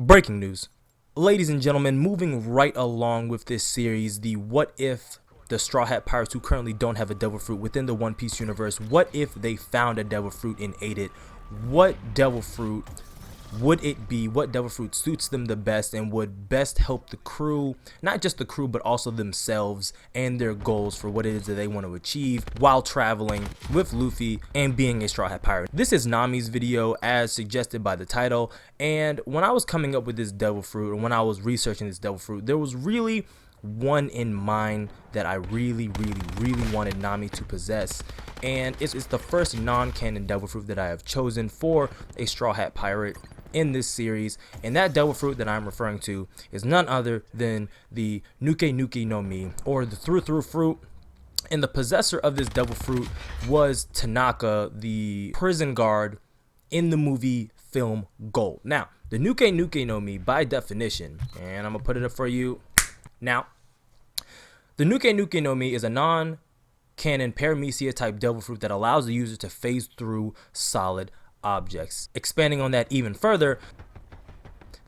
Breaking news. Ladies and gentlemen, moving right along with this series, the what if the Straw Hat Pirates, who currently don't have a devil fruit within the One Piece universe, what if they found a devil fruit and ate it? What devil fruit would it be? What devil fruit suits them the best and would best help the crew, not just the crew but also themselves and their goals for what it is that they want to achieve while traveling with Luffy and being a Straw Hat Pirate? This is Nami's video as suggested by the title, and when I was coming up with this devil fruit and when I was researching this devil fruit, there was really one in mind that I really wanted Nami to possess, and it's the first non-canon devil fruit that I have chosen for a Straw Hat Pirate in this series, and that devil fruit that I'm referring to is none other than the Nuke no Mi, or the Through fruit. And the possessor of this devil fruit was Tanaka, the prison guard in the movie film Gold. Now, the Nuke no Mi, by definition, and I'm gonna put it up for you now, the Nuke no Mi is a non-canon paramecia type devil fruit that allows the user to phase through solid objects. Expanding on that even further,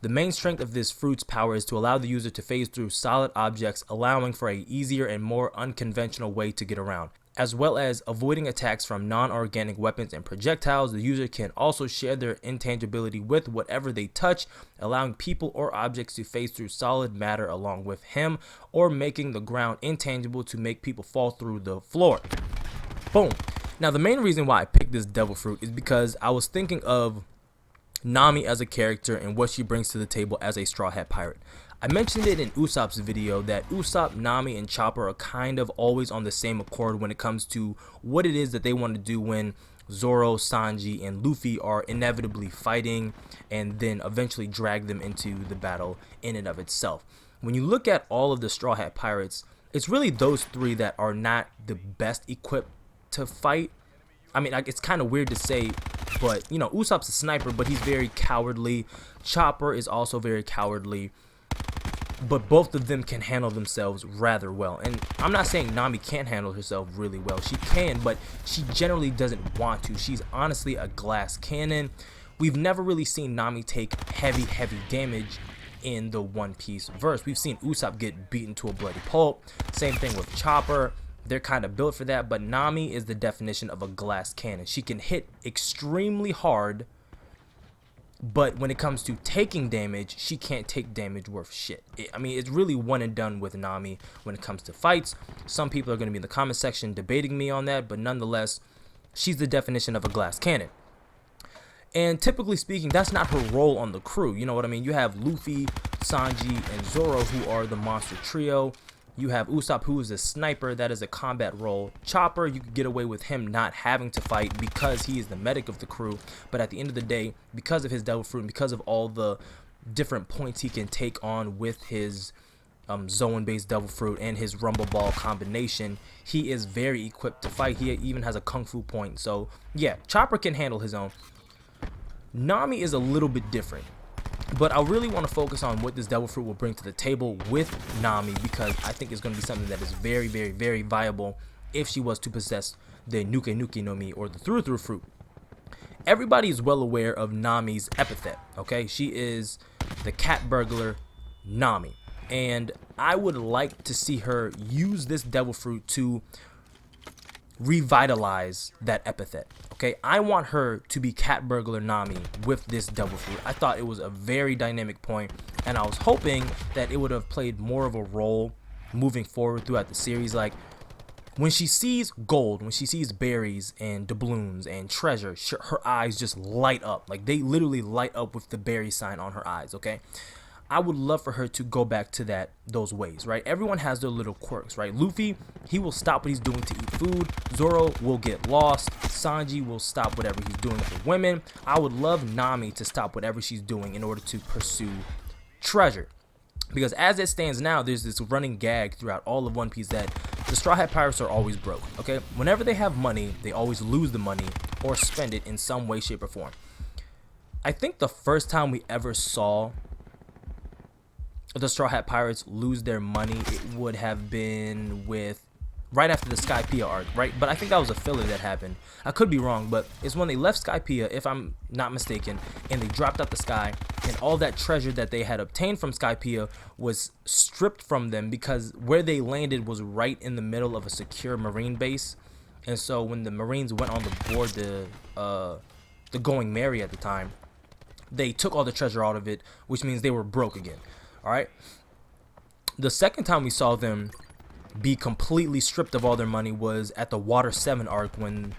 the main strength of this fruit's power is to allow the user to phase through solid objects, allowing for an easier and more unconventional way to get around. As well as avoiding attacks from non-organic weapons and projectiles, the user can also share their intangibility with whatever they touch, allowing people or objects to phase through solid matter along with him, or making the ground intangible to make people fall through the floor. Boom. Now, the main reason why I picked this devil fruit is because I was thinking of Nami as a character and what she brings to the table as a Straw Hat Pirate. I mentioned it in Usopp's video that Usopp, Nami, and Chopper are kind of always on the same accord when it comes to what it is that they want to do when Zoro, Sanji, and Luffy are inevitably fighting and then eventually drag them into the battle in and of itself. When you look at all of the Straw Hat Pirates, it's really those three that are not the best equipped to fight. I mean, it's kind of weird to say, but you know, Usopp's a sniper, but he's very cowardly. Chopper is also very cowardly, but both of them can handle themselves rather well. And I'm not saying Nami can't handle herself really well. She can, but she generally doesn't want to. She's honestly a glass cannon. We've never really seen Nami take heavy damage in the One Piece verse. We've seen Usopp get beaten to a bloody pulp. Same thing with Chopper. They're kind of built for that, but Nami is the definition of a glass cannon. She can hit extremely hard, but when it comes to taking damage, she can't take damage worth shit. I mean, it's really one and done with Nami when it comes to fights. Some people are going to be in the comment section debating me on that, but nonetheless, she's the definition of a glass cannon. And typically speaking, that's not her role on the crew. You know what I mean? You have Luffy, Sanji, and Zoro, who are the monster trio. You have Usopp, who is a sniper. That is a combat role. Chopper, you could get away with him not having to fight because he is the medic of the crew. But at the end of the day, because of his devil fruit and because of all the different points he can take on with his Zoan-based devil fruit and his rumble ball combination, he is very equipped to fight. He even has a kung fu point. So yeah, Chopper can handle his own. Nami is a little bit different, but I really want to focus on what this devil fruit will bring to the table with Nami, because I think it's going to be something that is very viable if she was to possess the Nuke no Mi, or the Through fruit. Everybody is well aware of Nami's epithet, okay? She is the cat burglar Nami, and I would like to see her use this devil fruit to revitalize that epithet. Okay, I want her to be cat burglar Nami with this devil fruit. I thought it was a very dynamic point, and I was hoping that it would have played more of a role moving forward throughout the series. Like when she sees gold, when she sees berries and doubloons and treasure, her eyes just light up. Like they literally light up with the berry sign on her eyes. Okay, I would love for her to go back to those ways, right? Everyone has their little quirks, right? Luffy, he will stop what he's doing to eat food. Zoro will get lost. Sanji will stop whatever he's doing for women. I would love Nami to stop whatever she's doing in order to pursue treasure. Because as it stands now, there's this running gag throughout all of One Piece that the Straw Hat Pirates are always broke, okay? Whenever they have money, they always lose the money or spend it in some way, shape, or form. I think the first time we ever saw the Straw Hat Pirates lose their money, it would have been with right after the Skypiea arc, right? But I think that was a filler that happened. I could be wrong, but it's when they left Skypiea, if I'm not mistaken, and they dropped out the sky, and all that treasure that they had obtained from Skypiea was stripped from them because where they landed was right in the middle of a secure marine base. And so when the Marines went on the board, the Going Merry at the time, they took all the treasure out of it, which means they were broke again. All right. The second time we saw them be completely stripped of all their money was at the Water 7 arc when,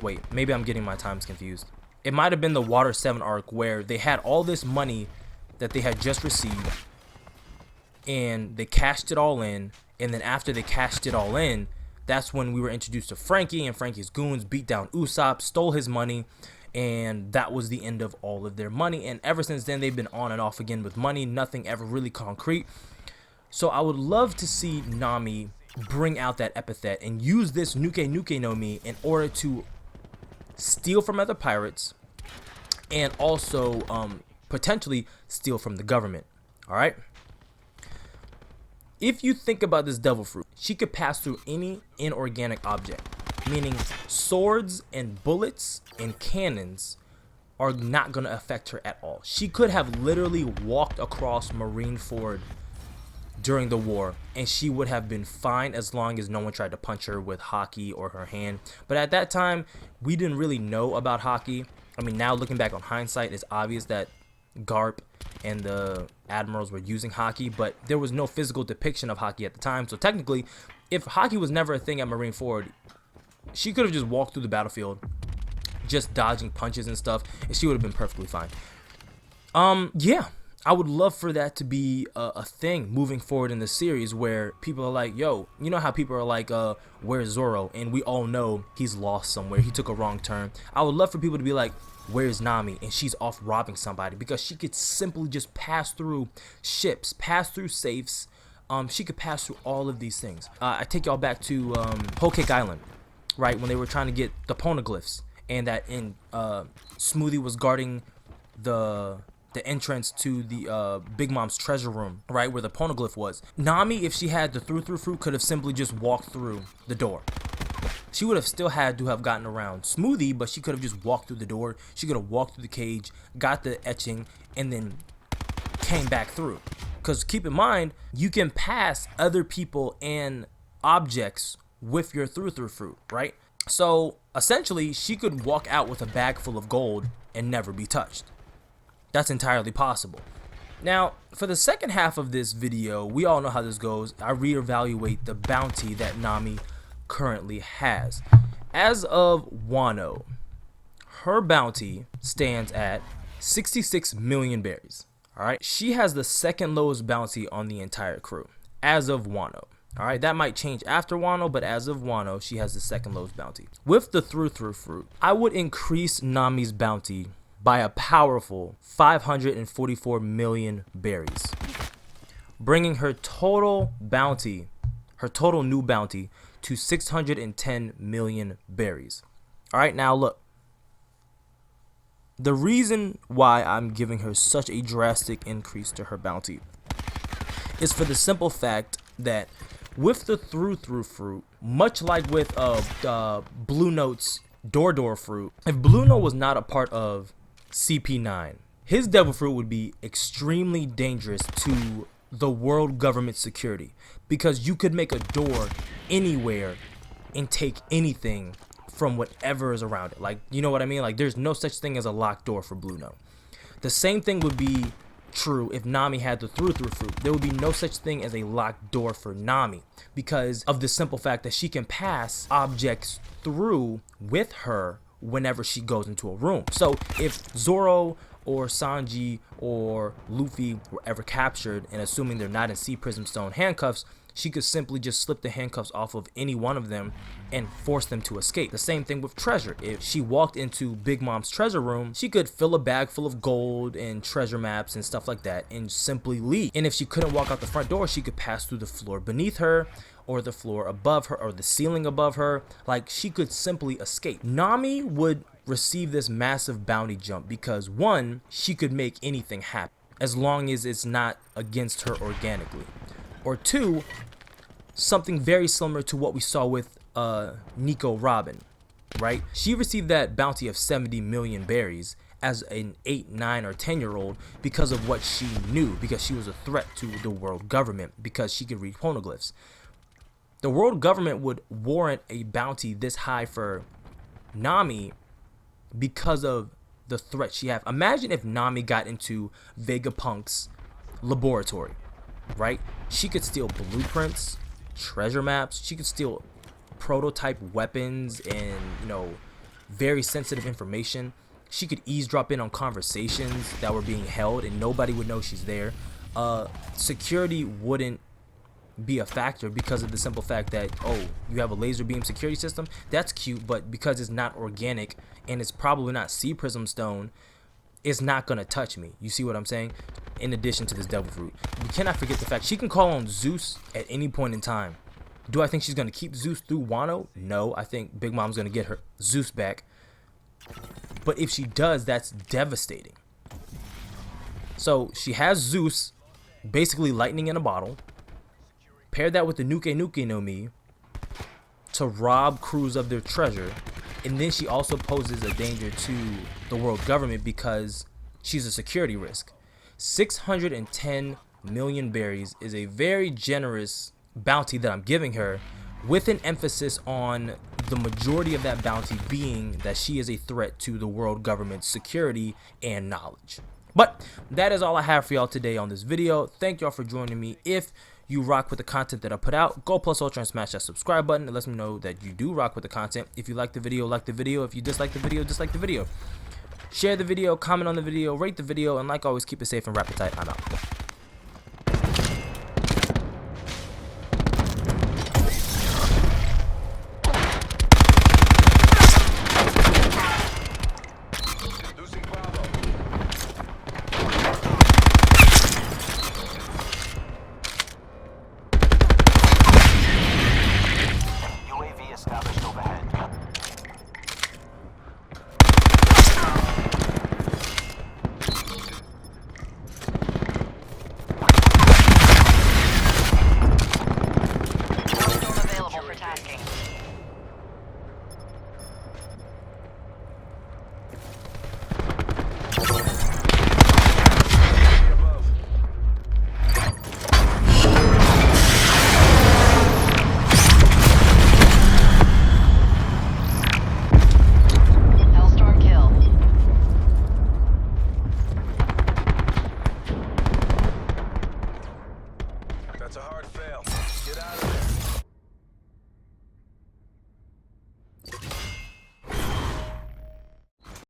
wait, maybe I'm getting my times confused. It might have been the Water 7 arc where they had all this money that they had just received and they cashed it all in, and then after they cashed it all in, that's when we were introduced to Frankie, and Frankie's goons beat down Usopp, stole his money, and that was the end of all of their money. And ever since then, they've been on and off again with money, nothing ever really concrete. So I would love to see Nami bring out that epithet and use this Nuke Nuke no Mi in order to steal from other pirates and also potentially steal from the government. All right. If you think about this devil fruit, she could pass through any inorganic object, meaning swords and bullets and cannons are not going to affect her at all. She could have literally walked across Marineford during the war and she would have been fine as long as no one tried to punch her with Haki or her hand. But at that time, we didn't really know about Haki. I mean, now looking back on hindsight, it's obvious that Garp and the admirals were using Haki, but there was no physical depiction of Haki at the time. So technically, if Haki was never a thing at Marineford, she could have just walked through the battlefield, just dodging punches and stuff, and she would have been perfectly fine. Yeah, I would love for that to be a thing moving forward in the series where people are like, yo, you know how people are like, where's Zoro? And we all know he's lost somewhere. He took a wrong turn. I would love for people to be like, where's Nami? And she's off robbing somebody, because she could simply just pass through ships, pass through safes. She could pass through all of these things. I take y'all back to Whole Cake Island, right? When they were trying to get the poneglyphs, and that in Smoothie was guarding the entrance to the Big Mom's treasure room, right, where the poneglyph was. Nami, if she had the through fruit, could have simply just walked through the door. She would have still had to have gotten around Smoothie, but she could have just walked through the door. She could have walked through the cage, got the etching, and then came back through. Because keep in mind, you can pass other people and objects with your through fruit, right? So essentially, she could walk out with a bag full of gold and never be touched. That's entirely possible. Now, for the second half of this video, we all know how this goes. I reevaluate the bounty that Nami currently has. As of Wano, her bounty stands at 66 million berries. All right, she has the second lowest bounty on the entire crew as of Wano. All right, that might change after Wano, but as of Wano, she has the second lowest bounty. With the through fruit, I would increase Nami's bounty by a powerful 544 million berries, bringing her total bounty, her total new bounty, to 610 million berries. All right, now look. The reason why I'm giving her such a drastic increase to her bounty is for the simple fact that with the through fruit, much like with Blue Note's Door fruit, if Blue Note was not a part of CP9, his devil fruit would be extremely dangerous to the world government security, because you could make a door anywhere and take anything from whatever is around it. Like, you know what I mean? Like, there's no such thing as a locked door for Blue Note. The same thing would be true if Nami had the through fruit. There would be no such thing as a locked door for Nami, because of the simple fact that she can pass objects through with her whenever she goes into a room. So if Zoro or Sanji or Luffy were ever captured, and assuming they're not in Sea Prism Stone handcuffs, she could simply just slip the handcuffs off of any one of them and force them to escape. The same thing with treasure. If she walked into Big Mom's treasure room, she could fill a bag full of gold and treasure maps and stuff like that and simply leave. And if she couldn't walk out the front door, she could pass through the floor beneath her, or the floor above her, or the ceiling above her. Like, she could simply escape. Nami would receive this massive bounty jump because, one, she could make anything happen as long as it's not against her organically. Or two, something very similar to what we saw with Nico Robin, right? She received that bounty of 70 million berries as an 8, 9, or 10-year-old because of what she knew, because she was a threat to the world government, because she could read poneglyphs. The world government would warrant a bounty this high for Nami because of the threat she had. Imagine if Nami got into Vegapunk's laboratory, right? She could steal blueprints, treasure maps, she could steal prototype weapons and, you know, very sensitive information. She could eavesdrop in on conversations that were being held and nobody would know she's there. Security wouldn't be a factor because of the simple fact that, oh, you have a laser beam security system, that's cute, but because it's not organic and it's probably not sea prism stone, it's not gonna touch me. You see what I'm saying? In addition to this devil fruit, we cannot forget the fact she can call on Zeus at any point in time. Do I think she's gonna keep Zeus through Wano? No, I think Big Mom's gonna get her Zeus back, but if she does, that's devastating. So she has Zeus, basically lightning in a bottle. Pair that with the Nuke Nuke no Mi to rob crews of their treasure, and then she also poses a danger to the world government because she's a security risk. 610 million berries is a very generous bounty that I'm giving her, with an emphasis on the majority of that bounty being that she is a threat to the world government's security and knowledge. But that is all I have for y'all today on this video. Thank y'all for joining me. If you rock with the content that I put out, go plus ultra and smash that subscribe button. It lets me know that you do rock with the content. If you like the video, like the video. If you dislike the video, dislike the video. Share the video, comment on the video, rate the video, and like always, keep it safe and wrap it tight. I'm out. Established overhead. Storm available for tasking. That's a hard fail. Get out of there.